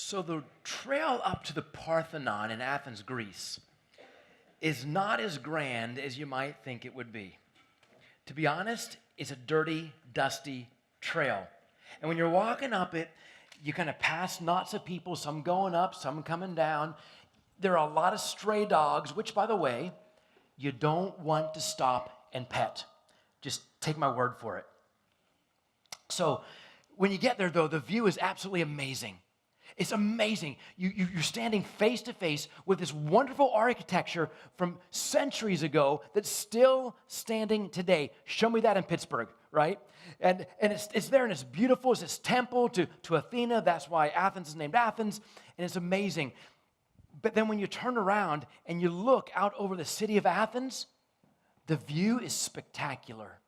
So the trail up to the Parthenon in Athens, Greece, is not as grand as you might think it would be. To be honest, it's a dirty, dusty trail. And when you're walking up it, you kind of pass knots of people, some going up, some coming down. There are a lot of stray dogs, which, by the way, you don't want to stop and pet. Just take my word for it. So when you get there, though, the view is absolutely amazing. It's amazing. You're standing face to face with this wonderful architecture from centuries ago that's still standing today. Show me that in Pittsburgh, right? And it's there, and it's beautiful. It's this temple to Athena. That's why Athens is named Athens, and it's amazing. But then when you turn around and you look out over the city of Athens, the view is spectacular.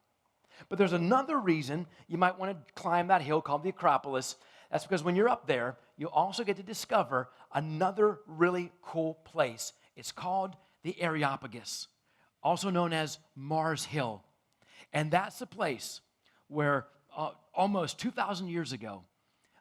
But there's another reason you might want to climb that hill called the Acropolis. That's because when you're up there, you also get to discover another really cool place. It's called the Areopagus, also known as Mars Hill. And that's the place where almost 2,000 years ago,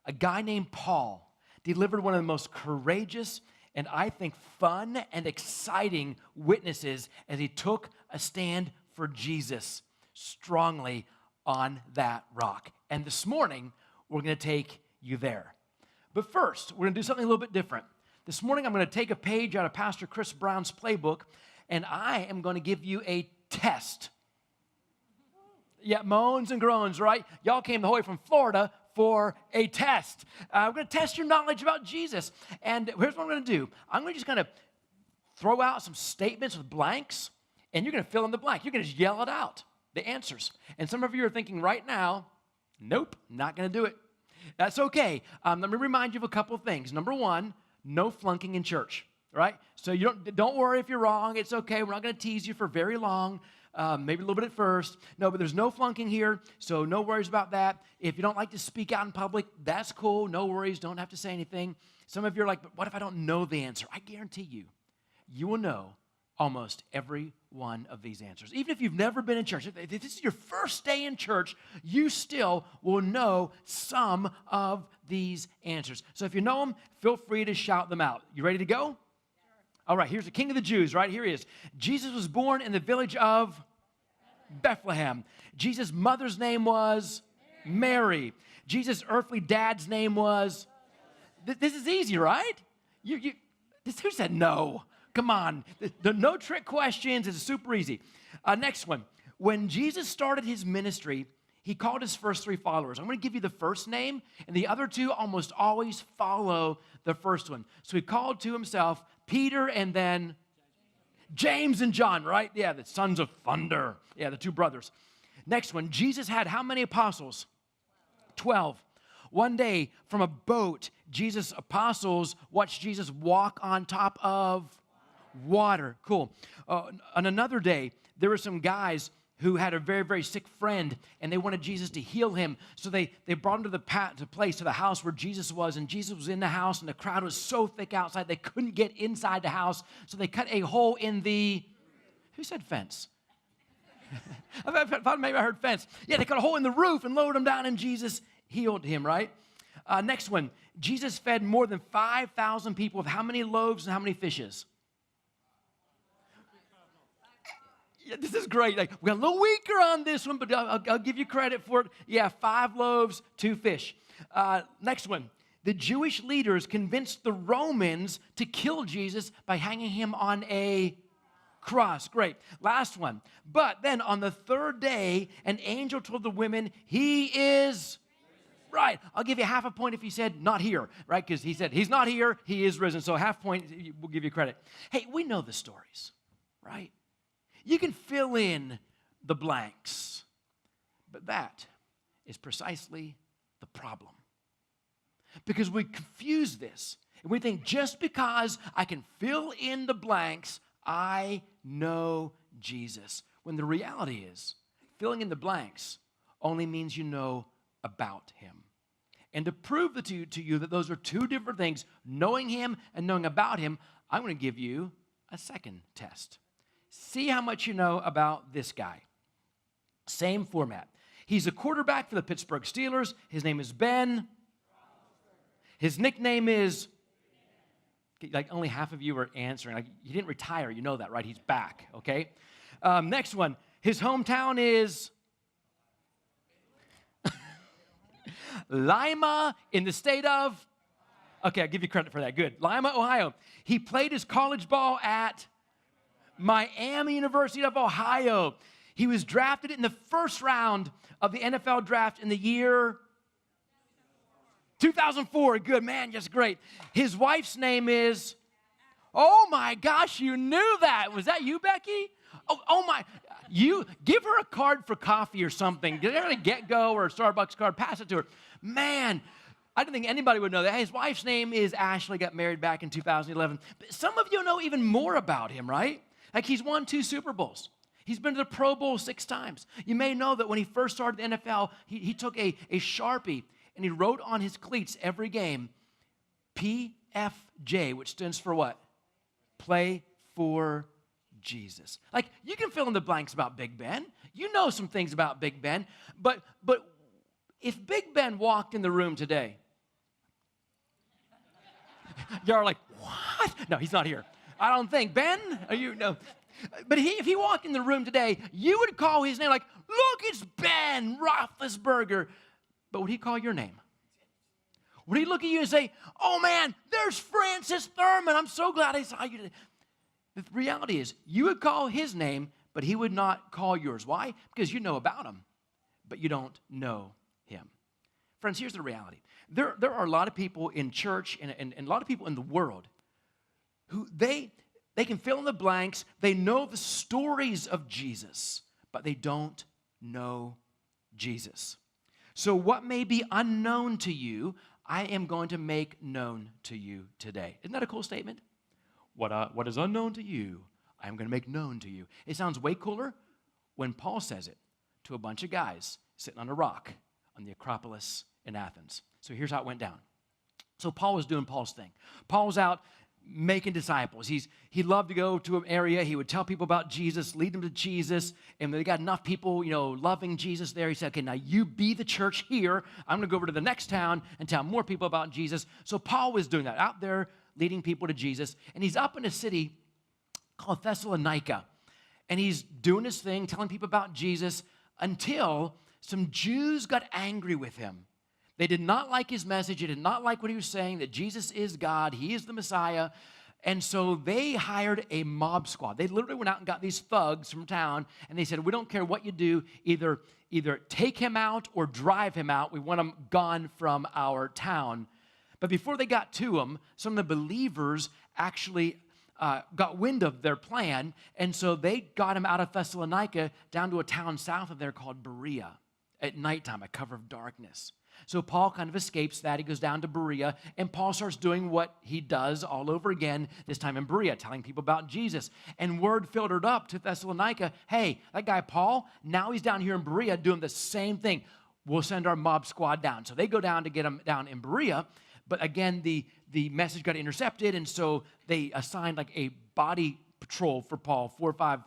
a guy named Paul delivered one of the most courageous and I think fun and exciting witnesses as he took a stand for Jesus strongly on that rock. And this morning, we're going to take you there. But first, we're going to do something a little bit different. This morning, I'm going to take a page out of Pastor Chris Brown's playbook, and I am going to give you a test. Yeah, moans and groans, right? Y'all came the whole way from Florida for a test. We're going to test your knowledge about Jesus. And here's what I'm going to do. I'm going to just kind of throw out some statements with blanks, and you're going to fill in the blank. You're going to just yell it out, the answers. And some of you are thinking right now, nope, not going to do it. That's okay. Let me remind you of a couple of things. Number one, no flunking in church, right? So you don't worry if you're wrong. It's okay. We're not going to tease you for very long, maybe a little bit at first. No, but there's no flunking here, so no worries about that. If you don't like to speak out in public, that's cool. No worries. Don't have to say anything. Some of you are like, but what if I don't know the answer? I guarantee you will know almost every one of these answers. Even if you've never been in church, if this is your first day in church, you still will know some of these answers. So if you know them, feel free to shout them out. You ready to go? Sure. All right, here's the King of the Jews, right? Here he is. Jesus was born in the village of Bethlehem. Jesus' mother's name was Mary. Jesus' earthly dad's name was... This is easy, right? Who said no? Come on. The no trick questions is super easy. Next one. When Jesus started his ministry, he called his first three followers. I'm going to give you the first name, and the other two almost always follow the first one. So he called to himself Peter and then James and John, right? Yeah, the sons of thunder. Yeah, the two brothers. Next one. Jesus had how many apostles? 12. One day, from a boat, Jesus' apostles watched Jesus walk on top of water. Cool. On another day, there were some guys who had a very, very sick friend, and they wanted Jesus to heal him. So they brought him to the house where Jesus was, and Jesus was in the house, and the crowd was so thick outside they couldn't get inside the house. So they cut a hole in the... Who said fence? I thought maybe I heard fence. Yeah, they cut a hole in the roof and lowered him down, and Jesus healed him, right? Next one. Jesus fed more than 5,000 people with how many loaves and how many fishes? Yeah, this is great. Like, we got a little weaker on this one, but I'll give you credit for it. Yeah, 5 loaves, 2 fish. Next one. The Jewish leaders convinced the Romans to kill Jesus by hanging him on a cross. Great. Last one. But then on the third day, an angel told the women, he is... Right. I'll give you half a point if he said not here, right? Because he said he's not here, he is risen. So half point, we'll give you credit. Hey, we know the stories, right? You can fill in the blanks. But that is precisely the problem. Because we confuse this. And we think just because I can fill in the blanks, I know Jesus. When the reality is, filling in the blanks only means you know about him. And to prove to you that those are two different things, knowing him and knowing about him, I'm going to give you a second test. See how much you know about this guy. Same format. He's a quarterback for the Pittsburgh Steelers. His name is Ben. His nickname is, like only half of you are answering. Like, he didn't retire. You know that, right? He's back, okay? Next one. His hometown is Lima in the state of, okay, I'll give you credit for that. Good. Lima, Ohio. He played his college ball at Miami University of Ohio. He was drafted in the first round of the NFL draft in the year 2004. Good, man, just great. His wife's name is, oh my gosh, you knew that. Was that you, Becky? Oh my, you give her a card for coffee or something. Get her a Get-Go or a Starbucks card, pass it to her. Man, I don't think anybody would know that. His wife's name is Ashley, got married back in 2011. But some of you know even more about him, right? Like, he's won 2 Super Bowls. He's been to the Pro Bowl 6 times. You may know that when he first started the NFL, he took a Sharpie and he wrote on his cleats every game, PFJ, which stands for what? Play for Jesus. Like, you can fill in the blanks about Big Ben. You know some things about Big Ben. But if Big Ben walked in the room today, you're like, what? No, he's not here. I don't think. Ben? Are you? No. But if he walked in the room today, you would call his name like, look, it's Ben Roethlisberger. But would he call your name? Would he look at you and say, oh man, there's Francis Thurman. I'm so glad I saw you today. The reality is, you would call his name, but he would not call yours. Why? Because you know about him, but you don't know him. Friends, here's the reality. There are a lot of people in church and a lot of people in the world who they can fill in the blanks. They know the stories of Jesus, but they don't know Jesus. So what may be unknown to you, I am going to make known to you today. Isn't that a cool statement? What is unknown to you, I am going to make known to you. It sounds way cooler when Paul says it to a bunch of guys sitting on a rock on the Acropolis in Athens. So here's how it went down. So Paul was doing Paul's thing. Paul was out making disciples. He loved to go to an area. He would tell people about Jesus, lead them to Jesus. And they got enough people, loving Jesus there. He said, okay, now you be the church here. I'm going to go over to the next town and tell more people about Jesus. So Paul was doing that, out there leading people to Jesus. And he's up in a city called Thessalonica. And he's doing his thing, telling people about Jesus, until some Jews got angry with him. They did not like his message. They did not like what he was saying, that Jesus is God. He is the Messiah. And so they hired a mob squad. They literally went out and got these thugs from town, and they said, we don't care what you do. Either take him out or drive him out. We want him gone from our town. But before they got to him, some of the believers actually got wind of their plan, and so they got him out of Thessalonica down to a town south of there called Berea at nighttime, a cover of darkness. So Paul kind of escapes that. He goes down to Berea, and Paul starts doing what he does all over again, this time in Berea, telling people about Jesus. And word filtered up to Thessalonica, hey, that guy Paul, now he's down here in Berea doing the same thing. We'll send our mob squad down. So they go down to get him down in Berea, but again, the message got intercepted, and so they assigned like a body patrol for Paul, 4 or 5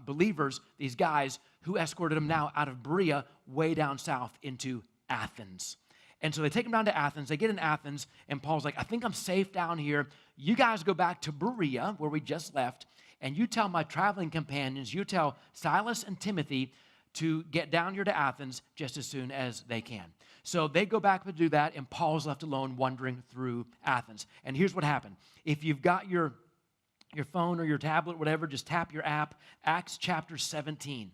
believers, these guys who escorted him now out of Berea way down south into Athens. And so they take him down to Athens. They get in Athens, and Paul's like, I think I'm safe down here. You guys go back to Berea, where we just left, and you tell my traveling companions, you tell Silas and Timothy to get down here to Athens just as soon as they can. So they go back to do that, and Paul's left alone wandering through Athens. And here's what happened. If you've got your phone or your tablet, whatever, just tap your app, Acts chapter 17.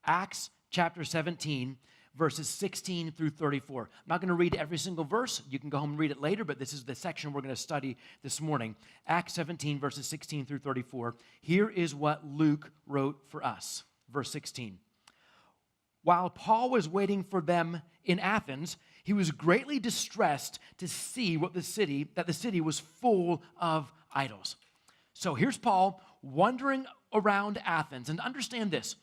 Acts chapter 17, verses 16 through 34. I'm not going to read every single verse. You can go home and read it later, but this is the section we're going to study this morning. Acts 17, verses 16 through 34. Here is what Luke wrote for us. Verse 16. While Paul was waiting for them in Athens, he was greatly distressed to see that the city was full of idols. So here's Paul wandering around Athens. And understand this.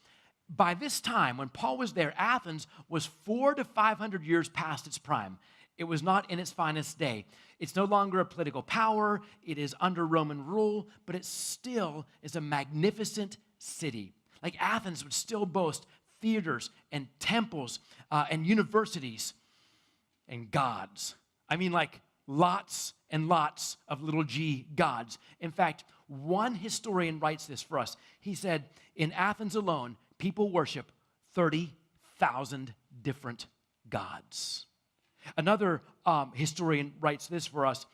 By this time, when Paul was there, Athens was 400 to 500 years past its prime. It was not in its finest day. It's no longer a political power. It is under Roman rule, but it still is a magnificent city. Like Athens would still boast theaters and temples and universities and gods. I mean, like lots and lots of little g gods. In fact, one historian writes this for us. He said, in Athens alone, people worship 30,000 different gods. Another historian writes this for us.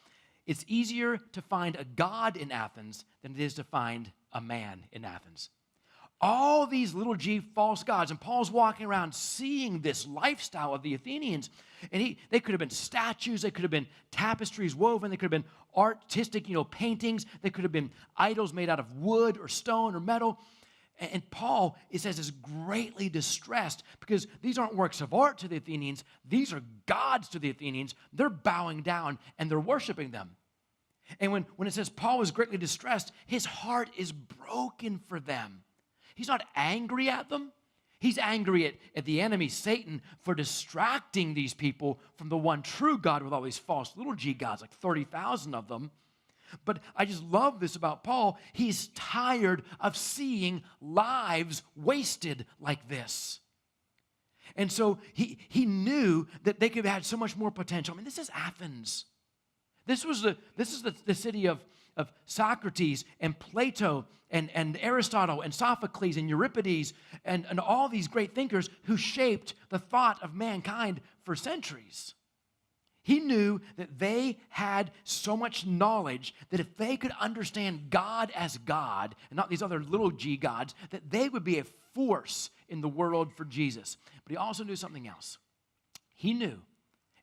It's easier to find a god in Athens than it is to find a man in Athens. All these little g false gods, and Paul's walking around seeing this lifestyle of the Athenians, and they could have been statues, they could have been tapestries woven, they could have been artistic, paintings, they could have been idols made out of wood or stone or metal. And Paul, it says, is greatly distressed because these aren't works of art to the Athenians. These are gods to the Athenians. They're bowing down and they're worshiping them. And when it says Paul is greatly distressed, his heart is broken for them. He's not angry at them. He's angry at the enemy, Satan, for distracting these people from the one true God with all these false little g gods, like 30,000 of them. But I just love this about Paul. He's tired of seeing lives wasted like this. And so he knew that they could have had so much more potential. I mean, this is Athens. This is the city of Socrates and Plato and Aristotle and Sophocles and Euripides and all these great thinkers who shaped the thought of mankind for centuries. He knew that they had so much knowledge that if they could understand God as God and not these other little g gods, that they would be a force in the world for Jesus. But he also knew something else. He knew,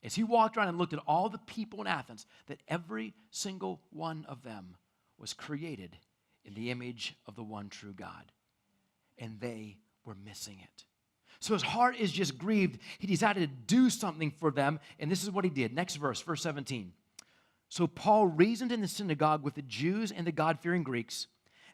as he walked around and looked at all the people in Athens, that every single one of them was created in the image of the one true God. And they were missing it. So his heart is just grieved. He decided to do something for them, and this is what he did. Next verse 17. So Paul reasoned in the synagogue with the Jews and the God-fearing Greeks,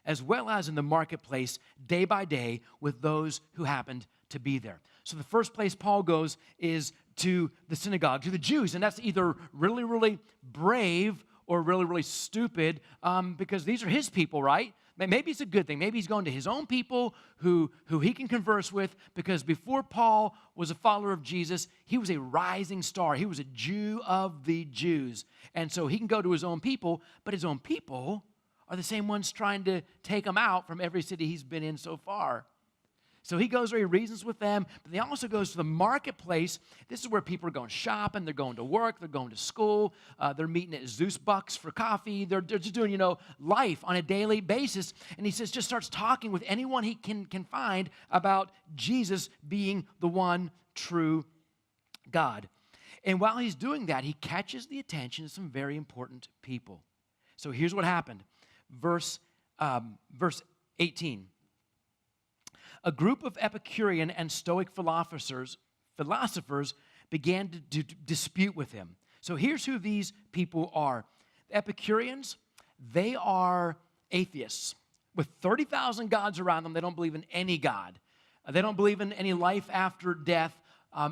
as well as in the marketplace day by day with those who happened to be there. So the first place Paul goes is to the synagogue, to the Jews, and that's either really, really brave or really, really stupid because these are his people, right? Maybe it's a good thing. Maybe he's going to his own people who he can converse with because before Paul was a follower of Jesus, he was a rising star. He was a Jew of the Jews. And so he can go to his own people, but his own people are the same ones trying to take him out from every city he's been in so far. So he goes where he reasons with them, but he also goes to the marketplace. This is where people are going shopping, they're going to work, they're going to school, they're meeting at Zeus Bucks for coffee, they're just doing, life on a daily basis. And he says, just starts talking with anyone he can find about Jesus being the one true God. And while he's doing that, he catches the attention of some very important people. So here's what happened. Verse 18. A group of Epicurean and Stoic philosophers began to dispute with him. So here's who these people are. The Epicureans, they are atheists. With 30,000 gods around them, they don't believe in any God. They don't believe in any life after death.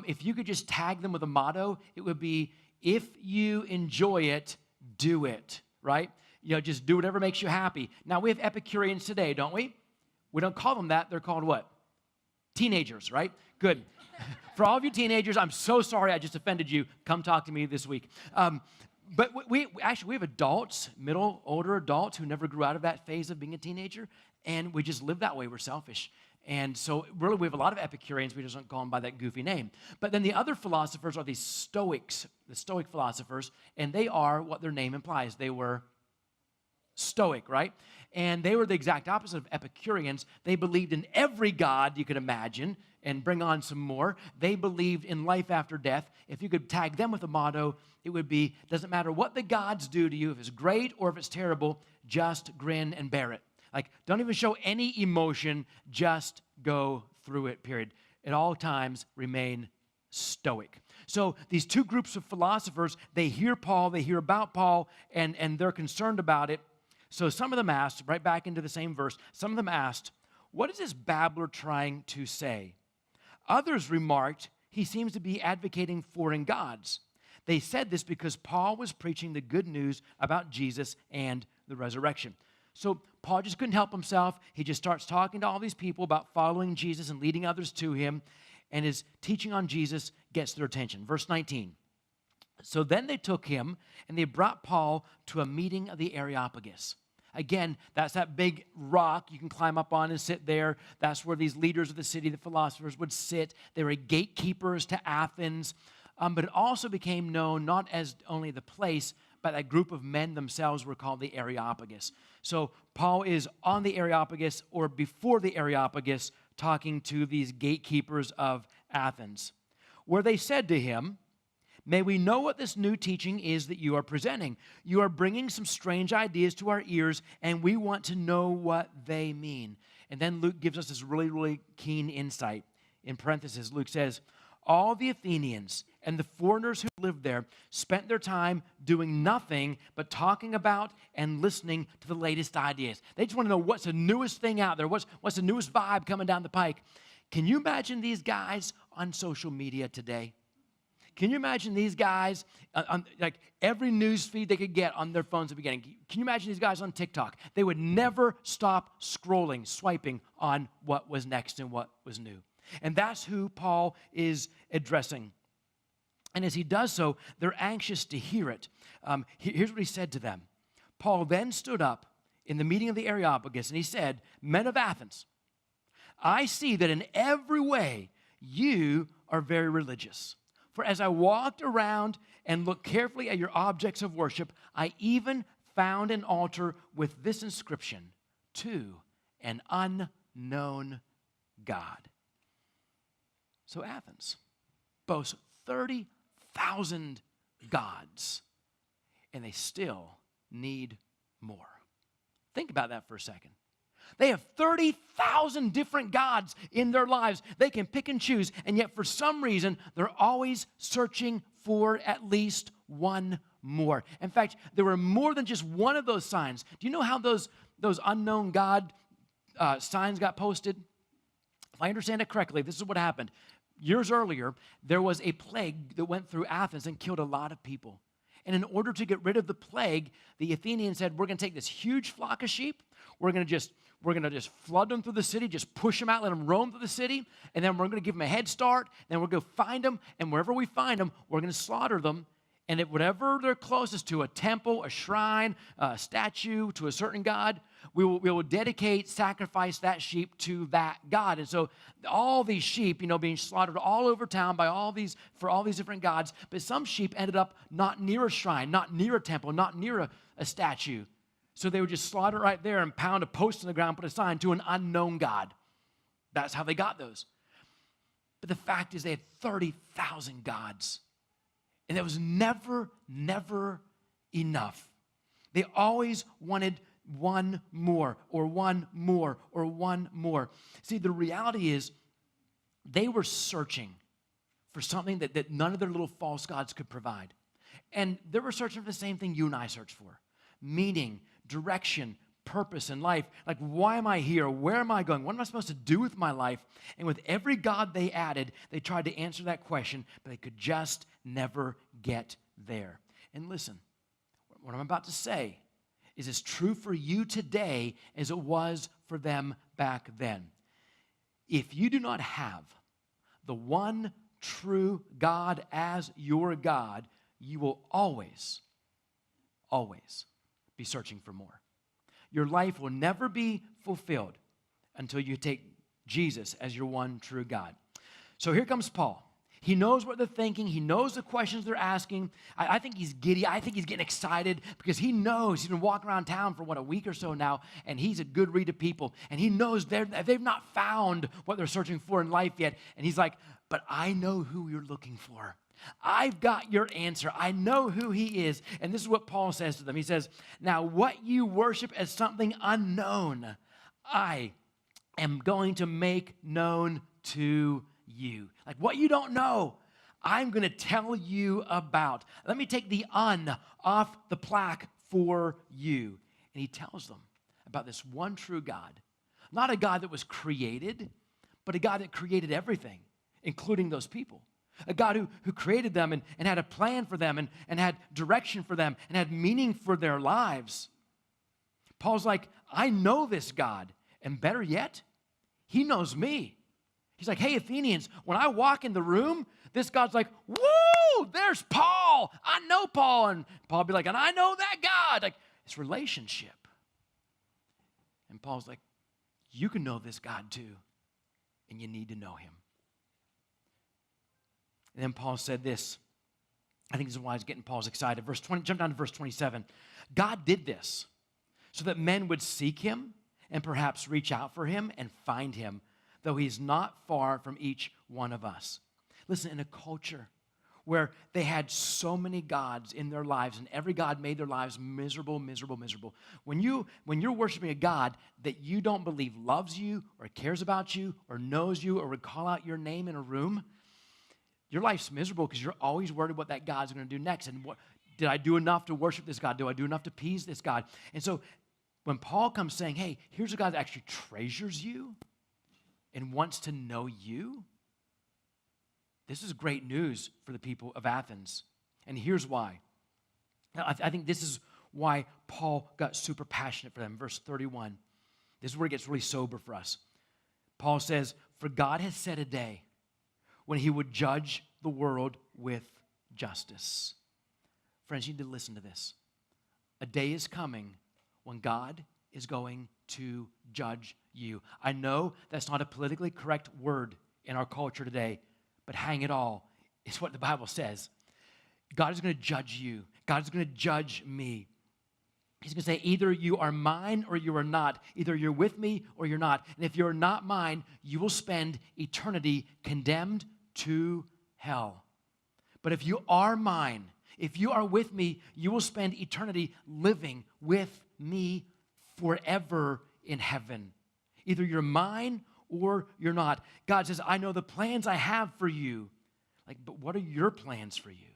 If you could just tag them with a motto, it would be, if you enjoy it, do it, right? Just do whatever makes you happy. Now, we have Epicureans today, don't we? We don't call them that. They're called what? Teenagers, right? Good. For all of you teenagers, I'm so sorry I just offended you. Come talk to me this week. But we have adults, older adults who never grew out of that phase of being a teenager, and we just live that way. We're selfish. And so really we have a lot of Epicureans. We just don't call them by that goofy name. But then the other philosophers are these Stoics, the Stoic philosophers, and they are what their name implies. They were Stoic, right? And they were the exact opposite of Epicureans. They believed in every god you could imagine and bring on some more. They believed in life after death. If you could tag them with a motto, it would be, doesn't matter what the gods do to you, if it's great or if it's terrible, just grin and bear it. Like, don't even show any emotion, just go through it, period. At all times, remain stoic. So these two groups of philosophers, they hear Paul, they hear about Paul, and they're concerned about it. So some of them asked, right back into the same verse, some of them asked, what is this babbler trying to say? Others remarked, he seems to be advocating foreign gods. They said this because Paul was preaching the good news about Jesus and the resurrection. So Paul just couldn't help himself. He just starts talking to all these people about following Jesus and leading others to him, and his teaching on Jesus gets their attention. Verse 19. So then they took him, and they brought Paul to a meeting of the Areopagus. Again, that's that big rock you can climb up on and sit there. That's where these leaders of the city, the philosophers, would sit. They were gatekeepers to Athens. But it also became known not as only the place, but that group of men themselves were called the Areopagus. So Paul is on the Areopagus, or before the Areopagus, talking to these gatekeepers of Athens, where they said to him, "May we know what this new teaching is that you are presenting? You are bringing some strange ideas to our ears, and we want to know what they mean." And then Luke gives us this really, really keen insight. In parentheses, Luke says, "All the Athenians and the foreigners who lived there spent their time doing nothing but talking about and listening to the latest ideas." They just want to know what's the newest thing out there, what's the newest vibe coming down the pike. Can you imagine these guys on social media today? Can you imagine these guys on like every news feed they could get on their phones at the beginning? Can you imagine these guys on TikTok? They would never stop scrolling, swiping on what was next and what was new. And that's who Paul is addressing. And as he does so, they're anxious to hear it. Here's what he said to them. Paul then stood up in the meeting of the Areopagus, and he said, "Men of Athens, I see that in every way you are very religious. For as I walked around and looked carefully at your objects of worship, I even found an altar with this inscription, 'To an unknown God.'" So Athens boasts 30,000 gods, and they still need more. Think about that for a second. They have 30,000 different gods in their lives. They can pick and choose, and yet for some reason, they're always searching for at least one more. In fact, there were more than just one of those signs. Do you know how those unknown God signs got posted? If I understand it correctly, this is what happened. Years earlier, there was a plague that went through Athens and killed a lot of people. And in order to get rid of the plague, the Athenians said, "We're going to take this huge flock of sheep. We're going to just flood them through the city, just push them out, let them roam through the city, and then we're going to give them a head start. Then we're going to find them, and wherever we find them, we're going to slaughter them. And at whatever they're closest to, a temple, a shrine, a statue to a certain god, we will dedicate, sacrifice that sheep to that god." And so all these sheep, being slaughtered all over town for all these different gods, but some sheep ended up not near a shrine, not near a temple, not near a statue. So they would just slaughter right there and pound a post in the ground, put a sign, "To an unknown God." That's how they got those. But the fact is they had 30,000 gods. And it was never enough. They always wanted one more, or one more, or one more. See, the reality is they were searching for something that none of their little false gods could provide. And they were searching for the same thing you and I search for: meaning, direction, purpose in life. Like, why am I here? Where am I going? What am I supposed to do with my life? And with every god they added, they tried to answer that question, but they could just never get there. And listen, what I'm about to say is as true for you today as it was for them back then. If you do not have the one true God as your God, you will always be searching for more. Your life will never be fulfilled until you take Jesus as your one true God. So here comes Paul. He knows what they're thinking. He knows the questions they're asking. I think he's giddy. I think he's getting excited because he knows he's been walking around town for, a week or so now, and he's a good read of people. And he knows they've not found what they're searching for in life yet. And he's like, "But I know who you're looking for. I've got your answer. I know who he is." And this is what Paul says to them. He says, "Now what you worship as something unknown, I am going to make known to you." Like, what you don't know, I'm going to tell you about. Let me take the "un" off the plaque for you. And he tells them about this one true God. Not a God that was created, but a God that created everything, including those people. A God who created them and had a plan for them and had direction for them and had meaning for their lives. Paul's like, I know this God. And better yet, he knows me. He's like, "Hey, Athenians, when I walk in the room, this God's like, woo, oh, there's Paul. I know Paul. And Paul would be like, and I know that God. Like, it's relationship. And Paul's like, you can know this God too, and you need to know him. And then Paul said this. I think this is why he's getting Paul's excited. Verse 20, jump down to verse 27. God did this so that men would seek him and perhaps reach out for him and find him, though he's not far from each one of us. Listen, in a culture where they had so many gods in their lives and every god made their lives miserable, miserable, miserable. When you're worshiping a God that you don't believe loves you or cares about you or knows you or would call out your name in a room, your life's miserable because you're always worried what that God's going to do next. And what, did I do enough to worship this God? Do I do enough to appease this God? And so when Paul comes saying, hey, here's a God that actually treasures you and wants to know you, this is great news for the people of Athens. And here's why. Now, I think this is why Paul got super passionate for them. Verse 31. This is where it gets really sober for us. Paul says, for God has set a day when he would judge the world with justice. Friends, you need to listen to this. A day is coming when God is going to judge you. I know that's not a politically correct word in our culture today, but hang it all, it's what the Bible says. God is going to judge you. God is going to judge me. He's going to say, either you are mine or you are not. Either you're with me or you're not. And if you're not mine, you will spend eternity condemned to hell. But if you are mine, if you are with me, you will spend eternity living with me forever in heaven. Either you're mine or you're not. God says, I know the plans I have for you. Like, but what are your plans for you?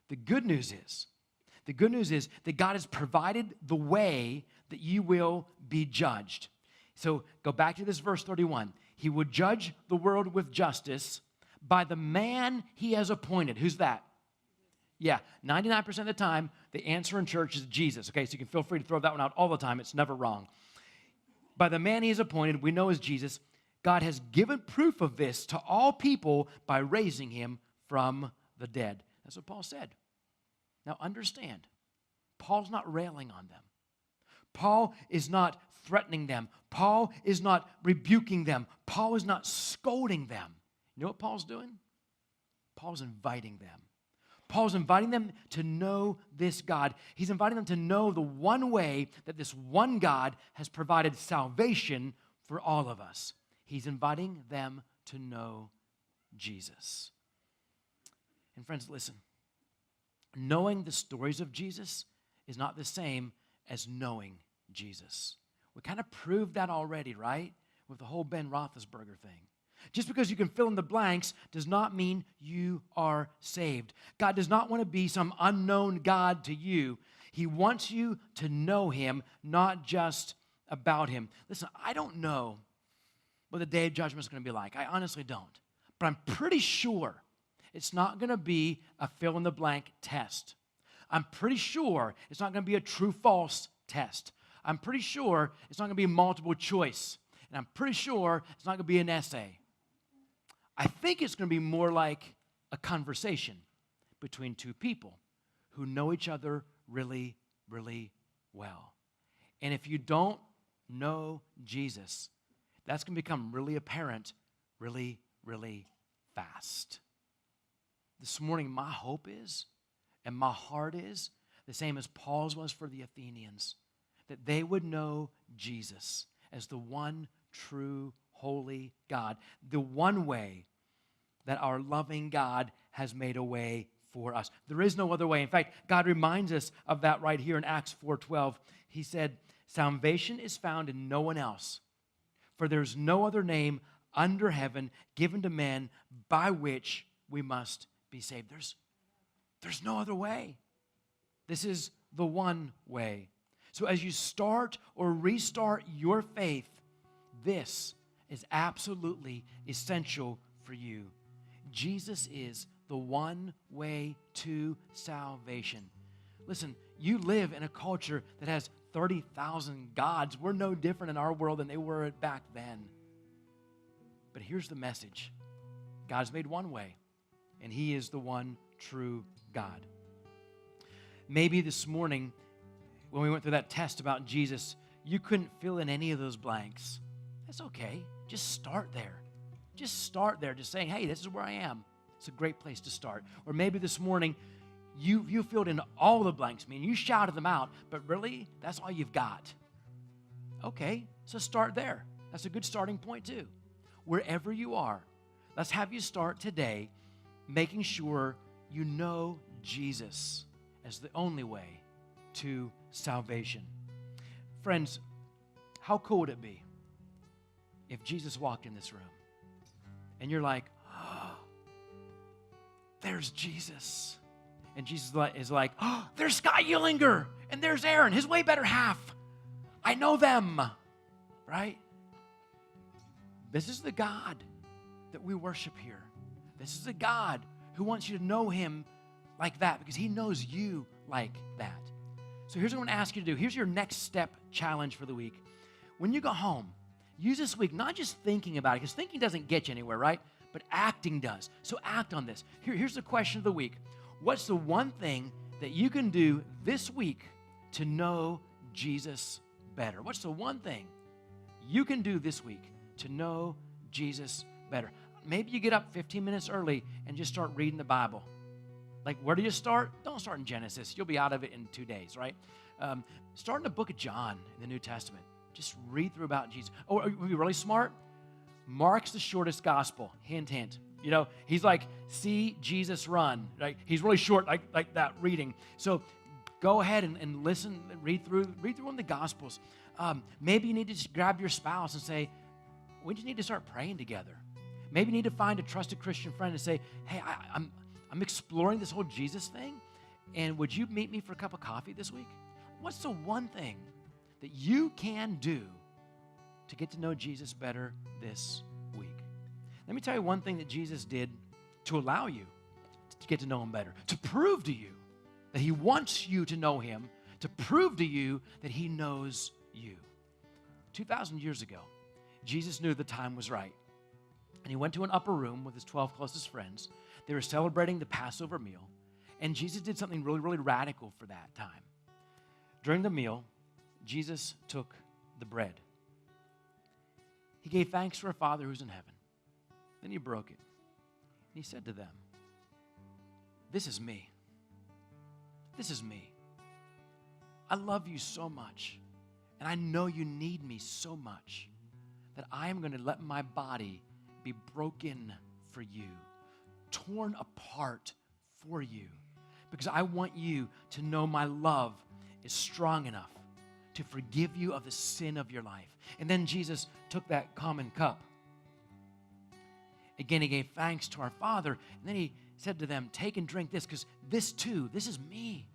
The good news is that God has provided the way that you will be judged. So go back to this verse 31. He would judge the world with justice by the man he has appointed. Who's that? Yeah, 99% of the time, the answer in church is Jesus. Okay, so you can feel free to throw that one out all the time. It's never wrong. By the man he has appointed, we know as Jesus, God has given proof of this to all people by raising him from the dead. That's what Paul said. Now understand, Paul's not railing on them. Paul is not threatening them. Paul is not rebuking them. Paul is not scolding them. You know what Paul's doing? Paul's inviting them. Paul's inviting them to know this God. He's inviting them to know the one way that this one God has provided salvation for all of us. He's inviting them to know Jesus. And friends, listen. Knowing the stories of Jesus is not the same as knowing Jesus. We kind of proved that already, right? With the whole Ben Roethlisberger thing. Just because you can fill in the blanks does not mean you are saved. God does not want to be some unknown God to you. He wants you to know him, not just about him. Listen, I don't know what the day of judgment is going to be like. I honestly don't. But I'm pretty sure it's not going to be a fill-in-the-blank test. I'm pretty sure it's not going to be a true-false test. I'm pretty sure it's not going to be multiple choice. And I'm pretty sure it's not going to be an essay. I think it's going to be more like a conversation between two people who know each other really, really well. And if you don't know Jesus, that's going to become really apparent really, really fast. This morning, my hope is, and my heart is, the same as Paul's was for the Athenians, that they would know Jesus as the one true, holy God, the one way that our loving God has made a way for us. There is no other way. In fact, God reminds us of that right here in Acts 4:12. He said, salvation is found in no one else, for there's no other name under heaven given to men by which we must be saved. There's no other way. This is the one way. So as you start or restart your faith, this is absolutely essential for you. Jesus is the one way to salvation. Listen, you live in a culture that has 30,000 gods. We're no different in our world than they were back then. But here's the message. God's made one way, and he is the one true God. Maybe this morning, when we went through that test about Jesus, you couldn't fill in any of those blanks. That's okay. Just start there. Just start there, just saying, hey, this is where I am. It's a great place to start. Or maybe this morning, you filled in all the blanks, you shouted them out, but really, that's all you've got. Okay, so start there. That's a good starting point too. Wherever you are, let's have you start today making sure you know Jesus as the only way to salvation. Friends, how cool would it be if Jesus walked in this room and you're like, oh, there's Jesus. And Jesus is like, oh, there's Scott Yellinger, and there's Aaron, his way better half. I know them, right? This is the God that we worship here. This is the God who wants you to know him like that because he knows you like that. So here's what I'm going to ask you to do. Here's your next step challenge for the week. When you go home, use this week not just thinking about it, because thinking doesn't get you anywhere, right? But acting does. So act on this. Here's the question of the week. What's the one thing that you can do this week to know Jesus better? What's the one thing you can do this week to know Jesus better? Maybe you get up 15 minutes early and just start reading the Bible. Like, where do you start? Don't start in Genesis. You'll be out of it in 2 days, right? Start in the book of John in the New Testament. Just read through about Jesus. Oh, are you really smart? Mark's the shortest gospel. Hint, hint. You know, he's like, see Jesus run. Right? He's really short, like that reading. So go ahead and listen, read through one of the Gospels. Maybe you need to just grab your spouse and say, we just need to start praying together. Maybe you need to find a trusted Christian friend and say, hey, I'm exploring this whole Jesus thing, and would you meet me for a cup of coffee this week? What's the one thing that you can do to get to know Jesus better this week? Let me tell you one thing that Jesus did to allow you to get to know him better, to prove to you that he wants you to know him, to prove to you that he knows you. 2,000 years ago, Jesus knew the time was right, and he went to an upper room with his 12 closest friends. They were celebrating the Passover meal, and Jesus did something really, really radical for that time. During the meal, Jesus took the bread. He gave thanks to our Father who's in heaven. Then he broke it. And he said to them, this is me. This is me. I love you so much, and I know you need me so much that I am going to let my body be broken for you, torn apart for you, because I want you to know my love is strong enough to forgive you of the sin of your life. And then Jesus took that common cup. Again, he gave thanks to our Father, and then he said to them, take and drink this, because this too, this is me.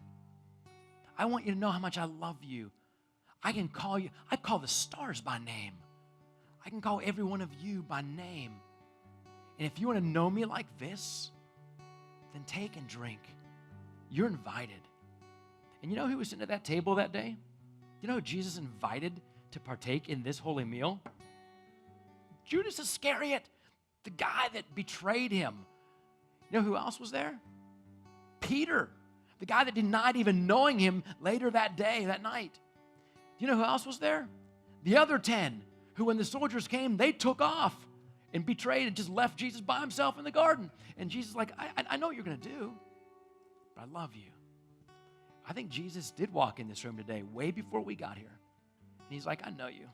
I want you to know how much I love you. I call the stars by name. I can call every one of you by name. And if you want to know me like this, then take and drink. You're invited. And you know who was sitting at that table that day? You know who Jesus invited to partake in this holy meal? Judas Iscariot, the guy that betrayed him. You know who else was there? Peter, the guy that denied even knowing him later that day, that night. Do you know who else was there? The other 10, who when the soldiers came, they took off and betrayed and just left Jesus by himself in the garden. And Jesus is like, I know what you're going to do, but I love you. I think Jesus did walk in this room today way before we got here. And he's like, I know you.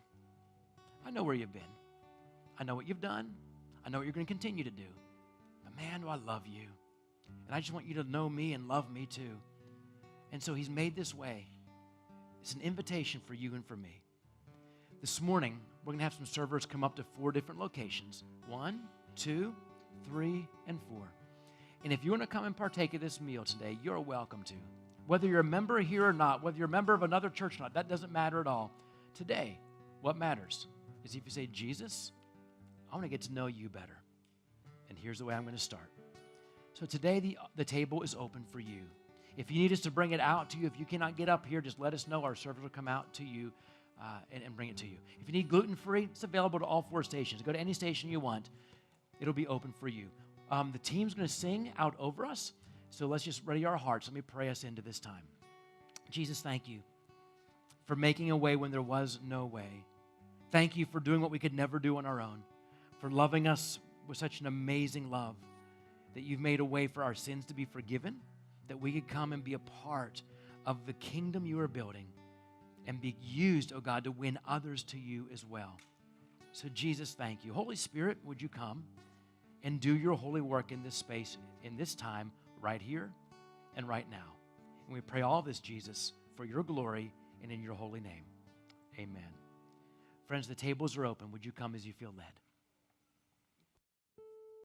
I know where you've been. I know what you've done. I know what you're going to continue to do. But man, do I love you. And I just want you to know me and love me too. And so he's made this way. It's an invitation for you and for me. This morning, we're going to have some servers come up to 4 different locations. 1, 2, 3, and 4. And if you want to come and partake of this meal today, you're welcome to. Whether you're a member here or not, whether you're a member of another church or not, that doesn't matter at all. Today, what matters is if you say, Jesus, I want to get to know you better. And here's the way I'm going to start. So today, the table is open for you. If you need us to bring it out to you, if you cannot get up here, just let us know. Our servers will come out to you and bring it to you. If you need gluten-free, it's available to all 4 stations. Go to any station you want. It'll be open for you. The team's going to sing out over us. So let's just ready our hearts. Let me pray us into this time. Jesus, thank you for making a way when there was no way. Thank you for doing what we could never do on our own, for loving us with such an amazing love that you've made a way for our sins to be forgiven, that we could come and be a part of the kingdom you are building and be used, oh God, to win others to you as well. So Jesus, thank you. Holy Spirit, would you come and do your holy work in this space, in this time, right here and right now. And we pray all this, Jesus, for your glory and in your holy name. Amen. Friends, the tables are open. Would you come as you feel led?